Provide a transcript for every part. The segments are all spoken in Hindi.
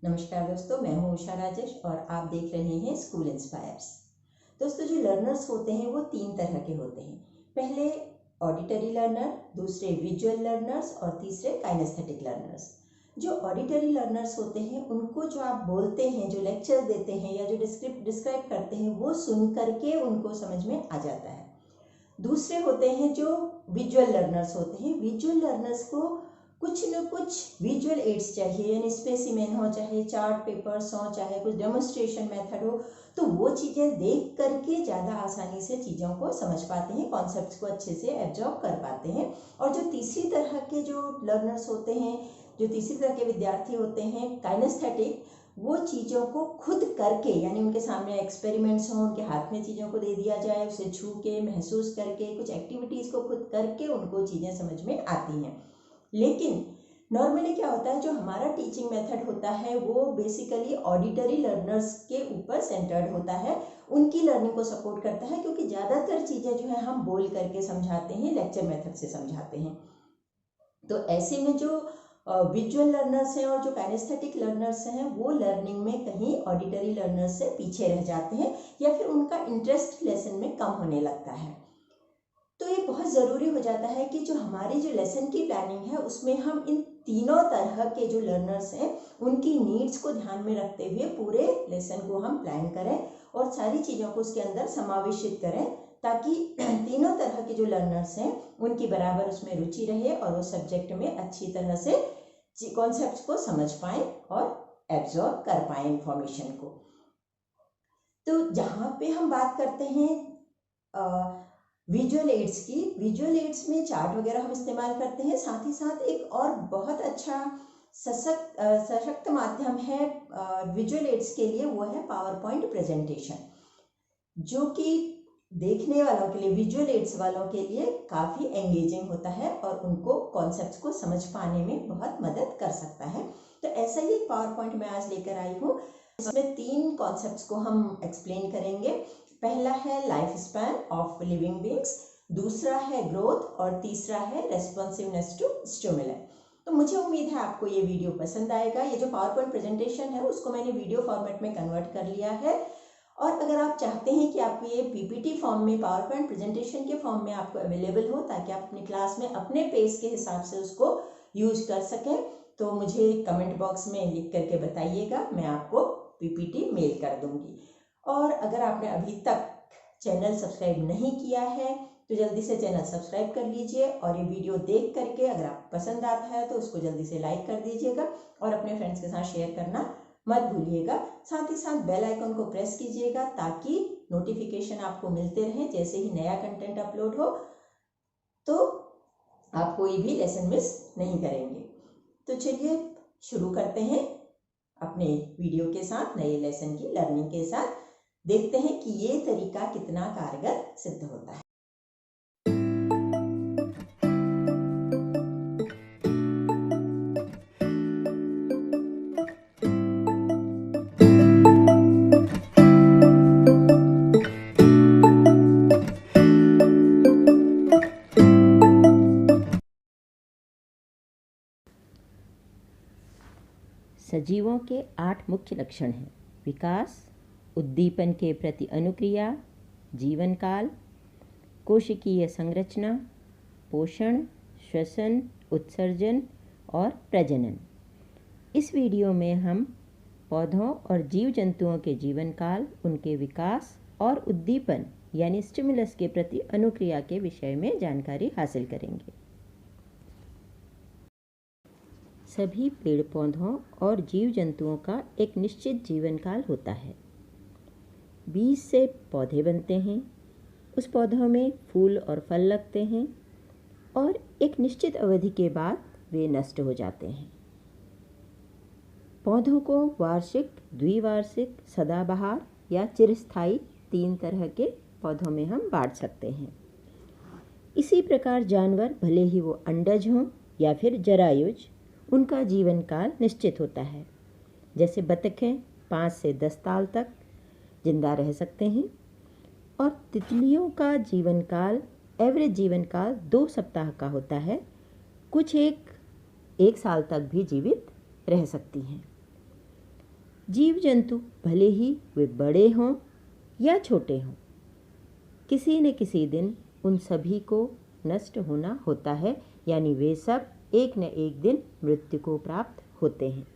नमस्कार दोस्तों, मैं हूं उषा राजेश और आप देख रहे हैं स्कूल इंस्पायर्स। दोस्तों, जो लर्नर्स होते हैं वो तीन तरह के होते हैं। पहले ऑडिटरी लर्नर, दूसरे विजुअल लर्नर्स और तीसरे काइनेस्थेटिक लर्नर्स। जो ऑडिटरी लर्नर्स होते हैं उनको जो आप बोलते हैं, जो लेक्चर देते हैं या जो डिस्क्राइब करते हैं वो सुन करके उनको समझ में आ जाता है। दूसरे होते हैं जो विजुअल लर्नर्स होते हैं। विजुअल लर्नर्स को कुछ न कुछ विजुअल एड्स चाहिए, यानी स्पेसिमेन हो, चाहे चार्ट पेपर्स हो, चाहे कुछ डेमोन्स्ट्रेशन मेथड हो, तो वो चीज़ें देख करके ज़्यादा आसानी से चीज़ों को समझ पाते हैं, कॉन्सेप्ट्स को अच्छे से एब्जॉर्ब कर पाते हैं। और जो तीसरी तरह के जो लर्नर्स होते हैं, जो तीसरी तरह के विद्यार्थी होते हैं काइनेस्थेटिक, वो चीज़ों को खुद करके, यानी उनके सामने एक्सपेरिमेंट्स हों, उनके हाथ में चीज़ों को दे दिया जाए, उसे छू के महसूस करके कुछ एक्टिविटीज़ को खुद करके उनको चीज़ें समझ में आती हैं। लेकिन नॉर्मली क्या होता है, जो हमारा टीचिंग मेथड होता है वो बेसिकली ऑडिटरी लर्नर्स के ऊपर सेंटर्ड होता है, उनकी लर्निंग को सपोर्ट करता है, क्योंकि ज़्यादातर चीज़ें जो है हम बोल करके समझाते हैं, लेक्चर मेथड से समझाते हैं। तो ऐसे में जो विजुअल लर्नर्स हैं और जो काइनेस्थेटिक लर्नर्स हैं वो लर्निंग में कहीं ऑडिटरी लर्नर्स से पीछे रह जाते हैं या फिर उनका इंटरेस्ट लेसन में कम होने लगता है। तो ये बहुत ज़रूरी हो जाता है कि जो हमारी जो लेसन की प्लानिंग है उसमें हम इन तीनों तरह के जो लर्नर्स हैं उनकी नीड्स को ध्यान में रखते हुए पूरे लेसन को हम प्लान करें और सारी चीज़ों को उसके अंदर समावेशित करें, ताकि तीनों तरह के जो लर्नर्स हैं उनकी बराबर उसमें रुचि रहे और वो सब्जेक्ट में अच्छी तरह से कॉन्सेप्ट्स को समझ पाएँ और एब्जॉर्ब कर पाएँ इंफॉर्मेशन को। तो जहाँ पे हम बात करते हैं विजुअल एड्स की, विजुअल एड्स में चार्ट वगैरह हम इस्तेमाल करते हैं। साथ ही साथ एक और बहुत अच्छा सशक्त माध्यम है विजुअल एड्स के लिए, वो है पावर पॉइंट प्रेजेंटेशन, जो कि देखने वालों के लिए, विजुअल एड्स वालों के लिए काफ़ी एंगेजिंग होता है और उनको कॉन्सेप्ट्स को समझ पाने में बहुत मदद कर सकता है। तो ऐसा ही एक पावर पॉइंट मैं आज लेकर आई हूँ। इसमें तीन कॉन्सेप्ट्स को हम एक्सप्लेन करेंगे। पहला है life span of living beings, दूसरा है ग्रोथ और तीसरा है रेस्पॉन्सिवनेस टू स्टिमुली। तो मुझे उम्मीद है आपको ये वीडियो पसंद आएगा। ये जो पावर पॉइंट प्रेजेंटेशन है उसको मैंने वीडियो फॉर्मेट में कन्वर्ट कर लिया है, और अगर आप चाहते हैं कि आपको ये पीपीटी फॉर्म में, पावर पॉइंट प्रेजेंटेशन के फॉर्म में आपको अवेलेबल हो, ताकि आप अपनी क्लास में अपने पेस के हिसाब से उसको यूज कर सकें, तो मुझे कमेंट बॉक्स में लिख करके बताइएगा, मैं आपको पीपीटी मेल कर दूंगी। और अगर आपने अभी तक चैनल सब्सक्राइब नहीं किया है तो जल्दी से चैनल सब्सक्राइब कर लीजिए, और ये वीडियो देख करके अगर आप पसंद आता है तो उसको जल्दी से लाइक कर दीजिएगा और अपने फ्रेंड्स के साथ शेयर करना मत भूलिएगा। साथ ही साथ बेल आइकन को प्रेस कीजिएगा ताकि नोटिफिकेशन आपको मिलते रहें, जैसे ही नया कंटेंट अपलोड हो तो आप कोई भी लेसन मिस नहीं करेंगे। तो चलिए शुरू करते हैं अपने वीडियो के साथ, नए लेसन की लर्निंग के साथ। देखते हैं कि ये तरीका कितना कारगर सिद्ध होता है। सजीवों के 8 मुख्य लक्षण हैं: विकास, उद्दीपन के प्रति अनुक्रिया, जीवन काल, कोशिकीय संरचना, पोषण, श्वसन, उत्सर्जन और प्रजनन। इस वीडियो में हम पौधों और जीव जंतुओं के जीवन काल, उनके विकास और उद्दीपन यानी स्टिमुलस के प्रति अनुक्रिया के विषय में जानकारी हासिल करेंगे। सभी पेड़ पौधों और जीव जंतुओं का एक निश्चित जीवन काल होता है। बीज से पौधे बनते हैं, उस पौधों में फूल और फल लगते हैं और एक निश्चित अवधि के बाद वे नष्ट हो जाते हैं। पौधों को वार्षिक, द्विवार्षिक, सदाबहार या चिरस्थायी 3 तरह के पौधों में हम बांट सकते हैं। इसी प्रकार जानवर, भले ही वो अंडज हों या फिर जरायुज, उनका जीवन काल निश्चित होता है। जैसे बतखें 5 से 10 साल तक जिंदा रह सकते हैं और तितलियों का जीवन काल, एवरेज जीवन काल 2 सप्ताह का होता है। कुछ एक साल तक भी जीवित रह सकती हैं। जीव जंतु भले ही वे बड़े हों या छोटे हों, किसी न किसी दिन उन सभी को नष्ट होना होता है, यानी वे सब एक न एक दिन मृत्यु को प्राप्त होते हैं।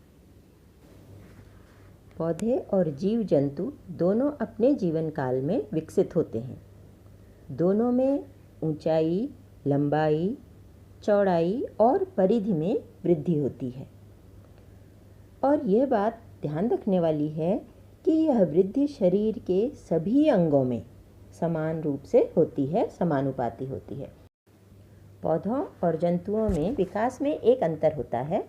पौधे और जीव जंतु दोनों अपने जीवन काल में विकसित होते हैं। दोनों में ऊंचाई, लंबाई, चौड़ाई और परिधि में वृद्धि होती है। और यह बात ध्यान रखने वाली है कि यह वृद्धि शरीर के सभी अंगों में समान रूप से होती है, समानुपाती होती है। पौधों और जंतुओं में विकास में एक अंतर होता है।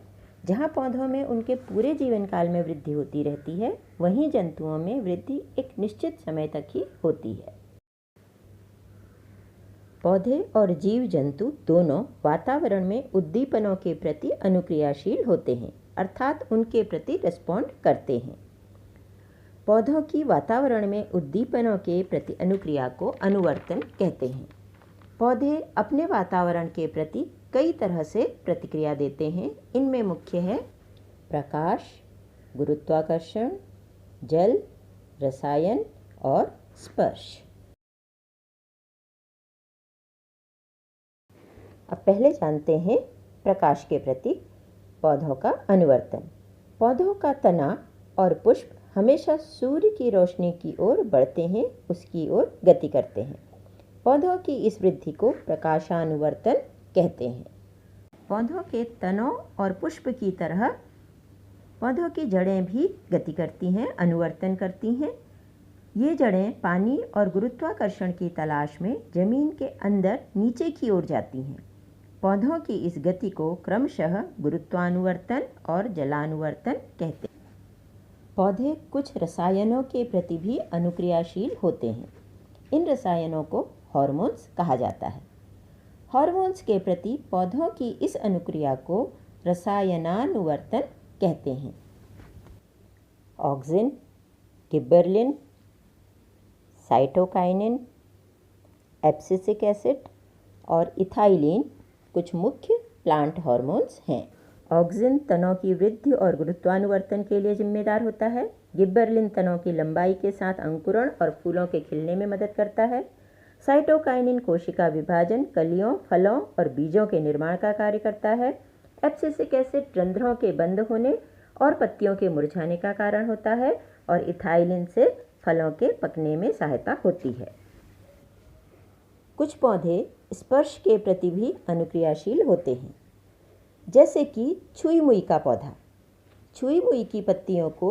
जहाँ पौधों में उनके पूरे जीवन काल में वृद्धि होती रहती है, वहीं जंतुओं में वृद्धि एक निश्चित समय तक ही होती है। पौधे और जीव जंतु दोनों वातावरण में उद्दीपनों के प्रति अनुक्रियाशील होते हैं, अर्थात उनके प्रति रिस्पॉन्ड करते हैं। पौधों की वातावरण में उद्दीपनों के प्रति अनुक्रिया को अनुवर्तन कहते हैं। पौधे अपने वातावरण के प्रति कई तरह से प्रतिक्रिया देते हैं। इनमें मुख्य है प्रकाश, गुरुत्वाकर्षण, जल, रसायन और स्पर्श। अब पहले जानते हैं प्रकाश के प्रति पौधों का अनुवर्तन। पौधों का तना और पुष्प हमेशा सूर्य की रोशनी की ओर बढ़ते हैं, उसकी ओर गति करते हैं। पौधों की इस वृद्धि को प्रकाशानुवर्तन कहते हैं। पौधों के तनों और पुष्प की तरह पौधों की जड़ें भी गति करती हैं, अनुवर्तन करती हैं। ये जड़ें पानी और गुरुत्वाकर्षण की तलाश में जमीन के अंदर नीचे की ओर जाती हैं। पौधों की इस गति को क्रमशः गुरुत्वानुवर्तन और जलानुवर्तन कहते हैं। पौधे कुछ रसायनों के प्रति भी अनुक्रियाशील होते हैं। इन रसायनों को हार्मोन्स कहा जाता है। हार्मोन्स के प्रति पौधों की इस अनुक्रिया को रसायनानुवर्तन कहते हैं। Auxin, gibberellin, cytokinin, abscisic acid और इथाइलिन कुछ मुख्य प्लांट हार्मोन्स हैं। ऑक्सिन तनों की वृद्धि और गुरुत्वानुवर्तन के लिए जिम्मेदार होता है। गिबरेलिन तनों की लंबाई के साथ अंकुरण और फूलों के खिलने में मदद करता है। साइटोकाइनिन कोशिका विभाजन, कलियों, फलों और बीजों के निर्माण का कार्य करता है। एब्सिसिक एसिड रंध्रों के बंद होने और पत्तियों के मुरझाने का कारण होता है और इथाइलिन से फलों के पकने में सहायता होती है। कुछ पौधे स्पर्श के प्रति भी अनुक्रियाशील होते हैं, जैसे कि छुई मुई का पौधा। छुई मुई की पत्तियों को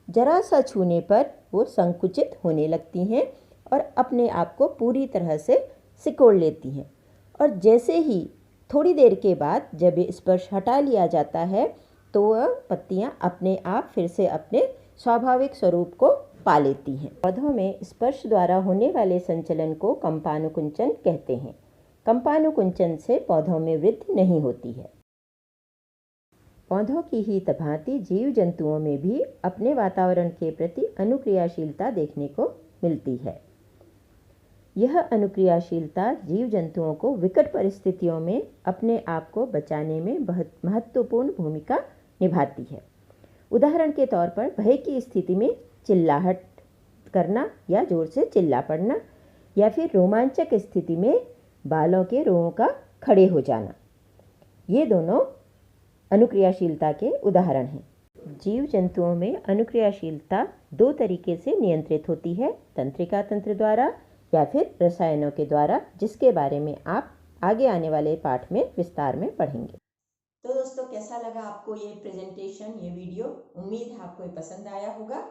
जरा सा छूने पर वो संकुचित होने लगती हैं और अपने आप को पूरी तरह से सिकोड़ लेती हैं, और जैसे ही थोड़ी देर के बाद जब ये स्पर्श हटा लिया जाता है तो वह पत्तियाँ अपने आप फिर से अपने स्वाभाविक स्वरूप को पा लेती हैं। पौधों में स्पर्श द्वारा होने वाले संचलन को कंपानुकुंचन कहते हैं। कंपानुकुंचन से पौधों में वृद्धि नहीं होती है। पौधों की ही भांति जीव जंतुओं में भी अपने वातावरण के प्रति अनुक्रियाशीलता देखने को मिलती है। यह अनुक्रियाशीलता जीव जंतुओं को विकट परिस्थितियों में अपने आप को बचाने में बहुत महत्वपूर्ण भूमिका निभाती है। उदाहरण के तौर पर भय की स्थिति में चिल्लाहट करना या जोर से चिल्ला पड़ना, या फिर रोमांचक स्थिति में बालों के रोंों का खड़े हो जाना, ये दोनों अनुक्रियाशीलता के उदाहरण हैं। जीव जंतुओं में अनुक्रियाशीलता दो तरीके से नियंत्रित होती है, तंत्रिका तंत्र द्वारा या फिर रसायनों के द्वारा, जिसके बारे में आप आगे आने वाले पाठ में विस्तार में पढ़ेंगे। तो दोस्तों, कैसा लगा आपको ये प्रेजेंटेशन, ये वीडियो? उम्मीद है आपको ये पसंद आया होगा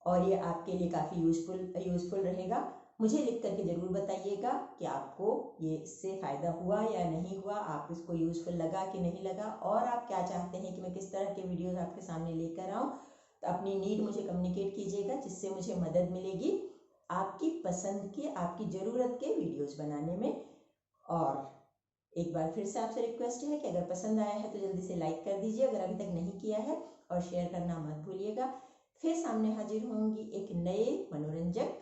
और ये आपके लिए काफ़ी यूज़फुल रहेगा। मुझे लिख करके ज़रूर बताइएगा कि आपको ये इससे फ़ायदा हुआ या नहीं हुआ, आप इसको यूज़फुल लगा कि नहीं लगा, और आप क्या चाहते हैं कि मैं किस तरह के वीडियोज़ आपके सामने लेकर आऊँ। तो अपनी नीड मुझे कम्युनिकेट कीजिएगा, जिससे मुझे मदद मिलेगी आपकी पसंद के, आपकी ज़रूरत के वीडियोज़ बनाने में। और एक बार फिर से आपसे रिक्वेस्ट है कि अगर पसंद आया है तो जल्दी से लाइक कर दीजिए, अगर अभी तक नहीं किया है, और शेयर करना मत भूलिएगा। फिर सामने हाजिर होंगी एक नए मनोरंजक,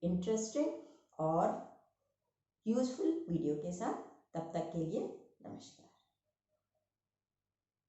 इंटरेस्टिंग और यूजफुल वीडियो के साथ। तब तक के लिए